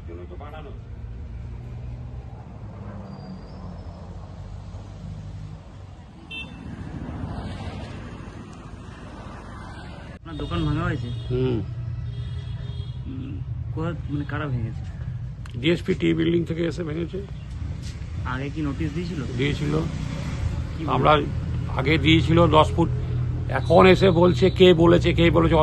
জন্য তো বানানো। আপনার দোকান ভাঙা হয়েছে? কোথায় মানে কারা ভেঙেছে? ডিএসপি টি বিল্ডিং থেকে এসে ভেঙেছে। আগে কি নোটিশ দিয়েছিল? দিয়েছিল, কি আমরা আগে দিয়েছিল 10 ফুট। এখন এসে বলছে কে বলেছে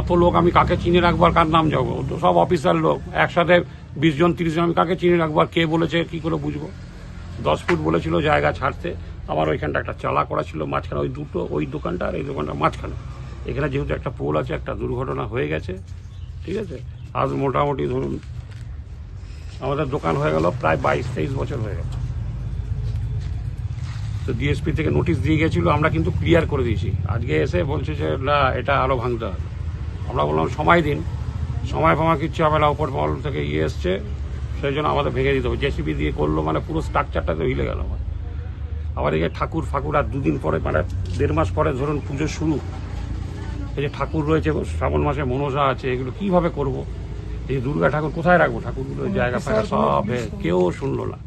অত লোক আমি কাকে চিনে রাখবো আর কার নাম যাবো? তো সব অফিসার লোক একসাথে 20 জন 30 জন, আমি কাকে চিনে রাখবো আর কে বলেছে কি করে বুঝবো? 10 ফুট বলেছিল জায়গা ছাড়তে। আমার ওইখানটা একটা চালা করা ছিল মাঝখানে, ওই দুটো, ওই দোকানটা আর এই দোকানটা মাঝখানে। এখানে যেহেতু একটা পোল আছে, একটা দুর্ঘটনা হয়ে গেছে, ঠিক আছে। আজ মোটামুটি ধরুন আমাদের দোকান হয়ে গেল প্রায় 22-23 বছর হয়ে গেল। তো ডিএসপি থেকে নোটিশ দিয়ে গেছিলো, আমরা কিন্তু ক্লিয়ার করে দিয়েছি। আজকে এসে বলছে যে না, এটা আরও ভাঙতে হবে। আমরা বললাম সময় দিন, সময় ফামা কিচ্ছু হবে না, ওপর মহল থেকে এসছে, সেই জন্য আমাদের ভেঙে দিতে হবে। জেসিবি দিয়ে করলো মানে পুরো স্ট্রাকচারটা তো হিলে গেল আমার। আবার এই যে ঠাকুর ফাকুর আর 2 দিন পরে, মানে 1.5 মাস পরে ধরুন পুজো শুরু। এই যে ঠাকুর রয়েছে, শ্রাবণ মাসে মনসা আছে, এগুলো কিভাবে করব? এই দুর্গা ঠাকুর কোথায় রাখবো? ঠাকুরগুলো জায়গা ফায়গা সব কেউ শুনলো না।